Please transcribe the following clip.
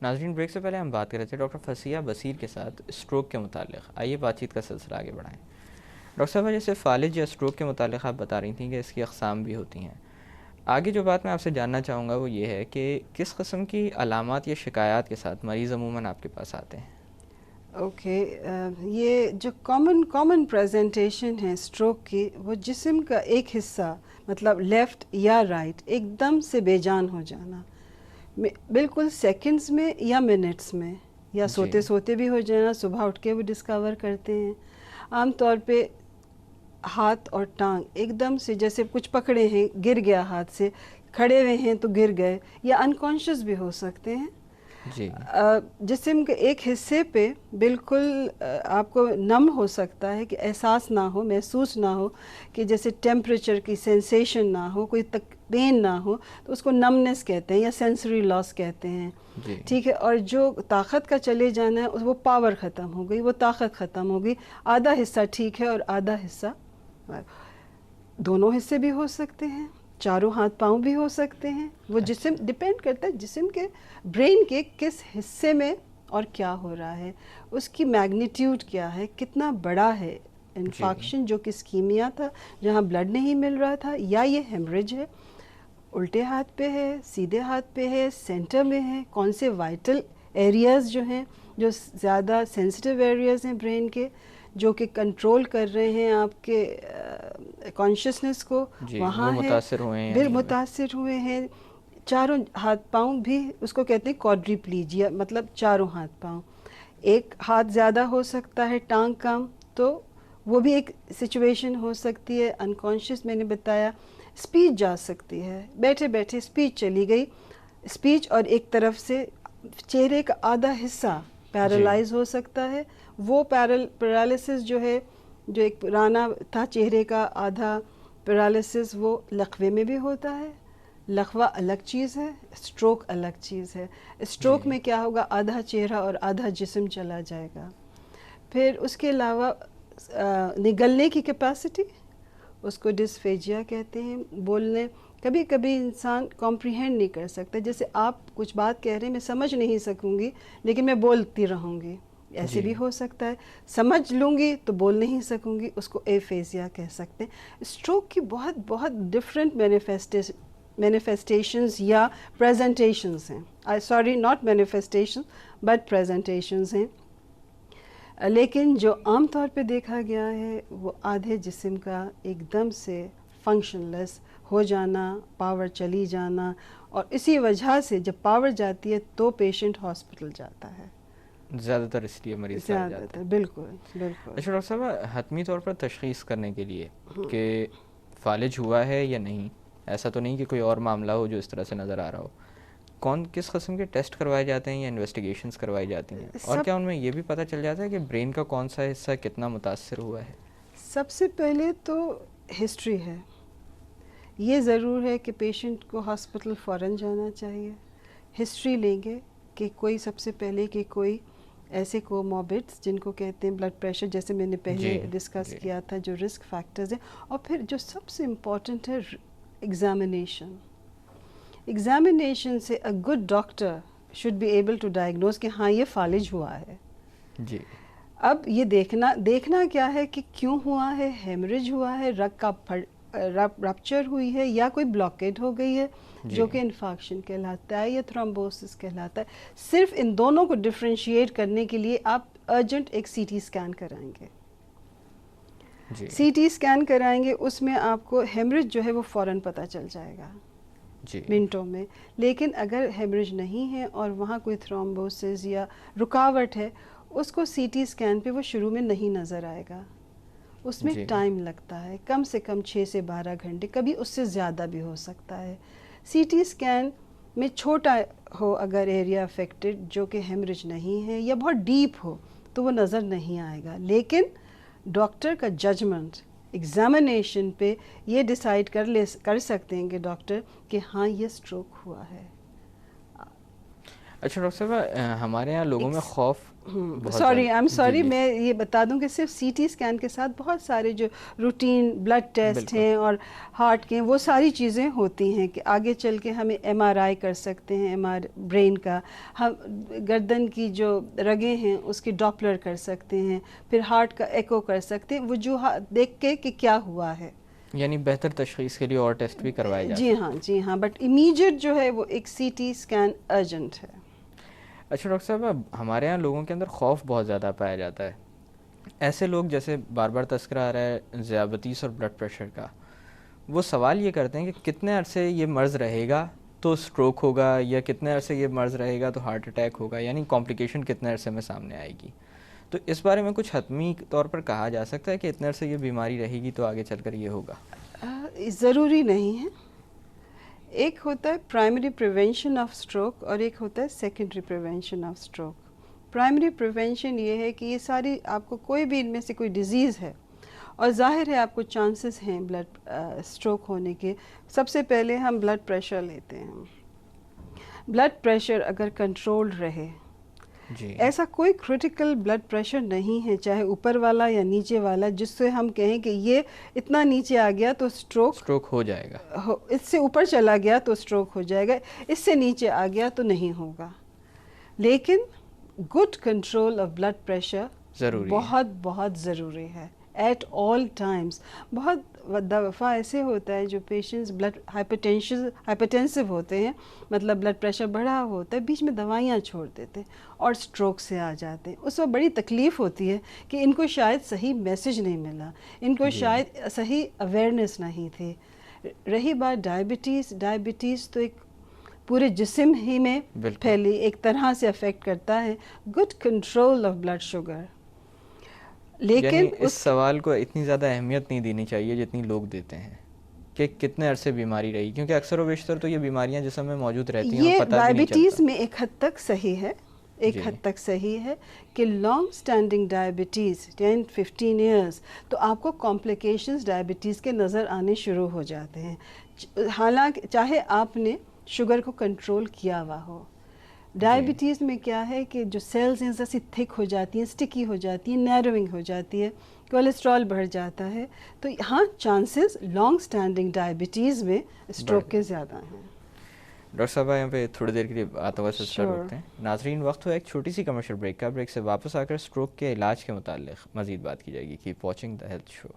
ناظرین، بریک سے پہلے ہم بات کر رہے تھے ڈاکٹر فصیحہ بصیر کے ساتھ اسٹروک کے متعلق. آئیے بات چیت کا سلسلہ آگے بڑھائیں. ڈاکٹر صاحب، جیسے فالج یا اسٹروک کے متعلق آپ بتا رہی تھیں کہ اس کی اقسام بھی ہوتی ہیں. آگے جو بات میں آپ سے جاننا چاہوں گا وہ یہ ہے کہ کس قسم کی علامات یا شکایات کے ساتھ مریض عموماً آپ کے پاس آتے ہیں؟ اوکے، یہ جو کامن پریزنٹیشن ہے اسٹروک کی، وہ جسم کا ایک حصہ مطلب لیفٹ یا رائٹ ایک دم سے بے جان ہو جانا، بالکل سیکنڈز میں یا منٹس میں، یا جی سوتے سوتے بھی ہو جانا. صبح اٹھ کے وہ ڈسکور کرتے ہیں. عام طور پہ ہاتھ اور ٹانگ ایک دم سے جیسے کچھ پکڑے ہیں، گر گیا ہاتھ سے، کھڑے ہوئے ہیں تو گر گئے، یا انکانشیس بھی ہو سکتے ہیں. جی جسم کے ایک حصے پہ بالکل آپ کو نم ہو سکتا ہے، کہ احساس نہ ہو، محسوس نہ ہو، کہ جیسے ٹیمپریچر کی سینسیشن نہ ہو، کوئی پین نہ ہو، تو اس کو نمنس کہتے ہیں یا سینسری لاس کہتے ہیں. جی ٹھیک ہے. اور جو طاقت کا چلے جانا ہے، وہ پاور ختم ہو گئی، وہ طاقت ختم ہو گئی. آدھا حصہ ٹھیک ہے اور آدھا حصہ، دونوں حصے بھی ہو سکتے ہیں، چاروں ہاتھ پاؤں بھی ہو سکتے ہیں. وہ جسم ڈپینڈ کرتا ہے جسم کے برین کے کس حصے میں اور کیا ہو رہا ہے، اس کی میگنیٹیوڈ کیا ہے، کتنا بڑا ہے انفارکشن جو کہ اسکیمیا تھا جہاں بلڈ نہیں مل رہا تھا، یا یہ ہیمریج ہے، الٹے ہاتھ پہ ہے، سیدھے ہاتھ پہ ہے، سینٹر میں ہے، کون سے وائٹل ایریاز جو ہیں، جو زیادہ سینسٹیو ایریاز ہیں برین کے، جو کہ کنٹرول کر رہے ہیں آپ کے کانشیسنس کو، جی وہ وہاں ہے. متاثر ہوئے ہیں یا بال نہیں ہوئے؟ متاثر ہوئے ہیں. چاروں ہاتھ پاؤں بھی اس کو کہتے ہیں کوڈریپلیجیا، مطلب چاروں ہاتھ پاؤں. ایک ہاتھ زیادہ ہو سکتا ہے، ٹانگ کم، تو وہ بھی ایک سچویشن ہو سکتی ہے. انکانشیس میں نے بتایا. اسپیچ جا سکتی ہے، بیٹھے بیٹھے اسپیچ چلی گئی، اسپیچ، اور ایک طرف سے چہرے کا آدھا حصہ پیرالائز ہو سکتا ہے. وہ پیرالسس جو ہے، جو ایک پرانا تھا چہرے کا آدھا پیرالسس، وہ لقوے میں بھی ہوتا ہے. لقوہ الگ چیز ہے، اسٹروک الگ چیز ہے. اسٹروک جی میں کیا ہوگا، آدھا چہرہ اور آدھا جسم چلا جائے گا. پھر اس کے علاوہ نگلنے کی کیپیسٹی، اس کو ڈسفیجیا کہتے ہیں. بولنے، کبھی کبھی انسان کمپریہینڈ نہیں کر سکتا، جیسے آپ کچھ بات کہہ رہے ہیں، میں سمجھ نہیں سکوں گی لیکن میں بولتی رہوں گی، ایسے جی بھی ہو سکتا ہے. سمجھ لوں گی تو بول نہیں سکوں گی، اس کو ایفیزیا کہہ سکتے ہیں. اسٹروک کی بہت بہت ڈفرینٹ مینیفیسٹیشنز یا پریزنٹیشنز ہیں. Sorry, not manifestation but presentations ہیں. لیکن جو عام طور پہ دیکھا گیا ہے وہ آدھے جسم کا ایک دم سے فنکشن لیس ہو جانا، پاور چلی جانا، اور اسی وجہ سے جب پاور جاتی ہے تو پیشنٹ ہاسپٹل جاتا ہے. زیادہ تر اس لیے مریض پائے زیادہ جاتے تر، ہیں. بالکل بالکل. اچھا ڈاکٹر صاحب، حتمی طور پر تشخیص کرنے کے لیے کہ فالج ہوا ہے یا نہیں، ایسا تو نہیں کہ کوئی اور معاملہ ہو جو اس طرح سے نظر آ رہا ہو، کس قسم کے ٹیسٹ کروائے جاتے ہیں یا انویسٹیگیشنز کرائی جاتی ہیں؟ اور کیا ان میں یہ بھی پتہ چل جاتا ہے کہ برین کا کون سا حصہ کتنا متاثر ہوا ہے؟ سب سے پہلے تو ہسٹری ہے. یہ ضرور ہے کہ پیشنٹ کو ہاسپٹل فوراً جانا چاہیے. ہسٹری لیں گے کہ کوئی سب سے پہلے کہ کوئی ایسے کوموربڈس جن کو کہتے ہیں بلڈ پریشر، جیسے میں نے پہلے ڈسکس جی کیا تھا، جو رسک فیکٹرز ہیں. اور پھر جو سب سے امپورٹنٹ ہے، ایگزامینیشن. ایگزامینیشن سے a good doctor should be able to diagnose کہ ہاں یہ فالج ہوا ہے. جی اب یہ دیکھنا کیا ہے کہ کیوں ہوا ہے، ہیمریج ہوا ہے، رگ کا رپچر ہوئی ہے، یا کوئی بلاکیڈ ہو گئی ہے جی جو کہ انفارکشن کہلاتا ہے یا تھرومبوسس کہلاتا ہے. صرف ان دونوں کو ڈفرینشیٹ کرنے کے لیے آپ ارجنٹ ایک سی ٹی اسکین کرائیں گے. جی سی ٹی اسکین کرائیں گے، اس میں آپ کو ہیمریج جو ہے وہ فوراً پتہ چل جائے گا جی منٹوں میں. لیکن اگر ہیمریج نہیں ہے اور وہاں کوئی تھرومبوسس یا رکاوٹ ہے، اس کو سی ٹی اسکین پہ وہ شروع میں نہیں نظر آئے گا. اس میں جی ٹائم لگتا ہے، کم سے کم 6 سے 12 گھنٹے، کبھی اس سے زیادہ بھی ہو سکتا ہے. سی ٹی اسکین میں چھوٹا ہو اگر ایریا افیکٹڈ جو کہ ہیمریج نہیں ہے، یا بہت ڈیپ ہو تو وہ نظر نہیں آئے گا. لیکن ڈاکٹر کا ججمنٹ ایگزامینیشن پہ یہ ڈیسائیڈ کر سکتے ہیں کہ ڈاکٹر کہ ہاں یہ اسٹروک ہوا ہے. اچھا ڈاکٹر صاحب ہمارے یہاں لوگوں میں خوف سوری آئی ایم سوری، میں یہ بتا دوں کہ صرف سی ٹی اسکین کے ساتھ بہت سارے جو روٹین بلڈ ٹیسٹ ہیں اور ہارٹ کے وہ ساری چیزیں ہوتی ہیں کہ آگے چل کے ہمیں ایم آر آئی کر سکتے ہیں، برین کا، ہم گردن کی جو رگیں ہیں اس کی ڈاپلر کر سکتے ہیں، پھر ہارٹ کا ایکو کر سکتے ہیں، وجوہات دیکھ کے کہ کیا ہوا ہے، یعنی بہتر تشخیص کے لیے اور ٹیسٹ بھی کروائے جاتے ہیں. جی ہاں، بٹ امیجیٹ جو ہے وہ ایک سی ٹی اسکین ارجنٹ ہے. اچھا ڈاکٹر صاحب اب ہمارے یہاں لوگوں کے اندر خوف بہت زیادہ پایا جاتا ہے. ایسے لوگ جیسے بار بار تذکرہ آ رہا ہے ذیابطیس اور بلڈ پریشر کا، وہ سوال یہ کرتے ہیں کہ کتنے عرصے یہ مرض رہے گا تو سٹروک ہوگا، یا کتنے عرصے یہ مرض رہے گا تو ہارٹ اٹیک ہوگا، یعنی کمپلیکیشن کتنے عرصے میں سامنے آئے گی. تو اس بارے میں کچھ حتمی طور پر کہا جا سکتا ہے کہ اتنے عرصے یہ بیماری رہے گی تو آگے چل کر یہ ہوگا؟ ضروری نہیں ہے. ایک ہوتا ہے پرائمری پریونشن آف اسٹروک اور ایک ہوتا ہے secondary prevention of stroke. Primary prevention یہ ہے کہ یہ ساری آپ کو کوئی بھی ان میں سے کوئی ڈیزیز ہے اور ظاہر ہے آپ کو چانسز ہیں بلڈ اسٹروک ہونے کے. سب سے پہلے ہم بلڈ پریشر لیتے ہیں. بلڈ پریشر اگر کنٹرول رہے، جی ایسا کوئی کریٹیکل بلڈ پریشر نہیں ہے چاہے اوپر والا یا نیچے والا جس سے ہم کہیں کہ یہ اتنا نیچے آ گیا تو سٹروک ہو جائے گا، اس سے اوپر چلا گیا تو سٹروک ہو جائے گا، اس سے نیچے آ گیا تو نہیں ہوگا. لیکن good control of blood pressure ضروری بہت بہت ضروری ہے ایٹ آل ٹائمز. بہت دفعہ ایسے ہوتا ہے جو پیشنٹس بلڈ ہائپرٹینسو ہوتے ہیں، مطلب بلڈ پریشر بڑھا ہوتا ہے، بیچ میں دوائیاں چھوڑ دیتے ہیں اور سٹروک سے آ جاتے ہیں. اس وقت بڑی تکلیف ہوتی ہے کہ ان کو شاید صحیح میسج نہیں ملا، ان کو شاید صحیح اویئرنیس نہیں تھی. رہی بات ڈائبٹیز تو ایک پورے جسم ہی میں پھیلی ایک طرح سے افیکٹ کرتا ہے. Good control of blood sugar. لیکن اس سوال کو اتنی زیادہ اہمیت نہیں دینی چاہیے جتنی لوگ دیتے ہیں کہ کتنے عرصے بیماری رہی، کیونکہ اکثر و بیشتر تو یہ بیماریاں جسم میں موجود رہتی ہیں اور پتہ بھی نہیں چلتا. ڈائبٹیز میں ایک حد تک صحیح ہے، ایک حد تک صحیح ہے کہ لانگ سٹینڈنگ ڈائبٹیز 10-15 ایئرز تو آپ کو کمپلیکیشنز ڈائبٹیز کے نظر آنے شروع ہو جاتے ہیں، حالانکہ چاہے آپ نے شوگر کو کنٹرول کیا ہوا ہو. ڈائبٹیز میں کیا ہے کہ جو سیلز ہیں جیسی تھک ہو جاتی ہیں، سٹکی ہو جاتی ہیں، نیروئنگ ہو جاتی ہے، کولیسٹرول بڑھ جاتا ہے، تو ہاں چانسز لانگ سٹینڈنگ ڈائبٹیز میں اسٹروک کے زیادہ ہیں. ڈاکٹر صاحب یہاں پہ تھوڑی دیر کے لیے باتوں کا سلسلہ روکتے ہیں. ناظرین وقت ہو ایک چھوٹی سی کمرشل بریک کا. بریک سے واپس آ کر اسٹروک کے علاج کے متعلق مزید بات کی جائے گی. Keep watching the health show.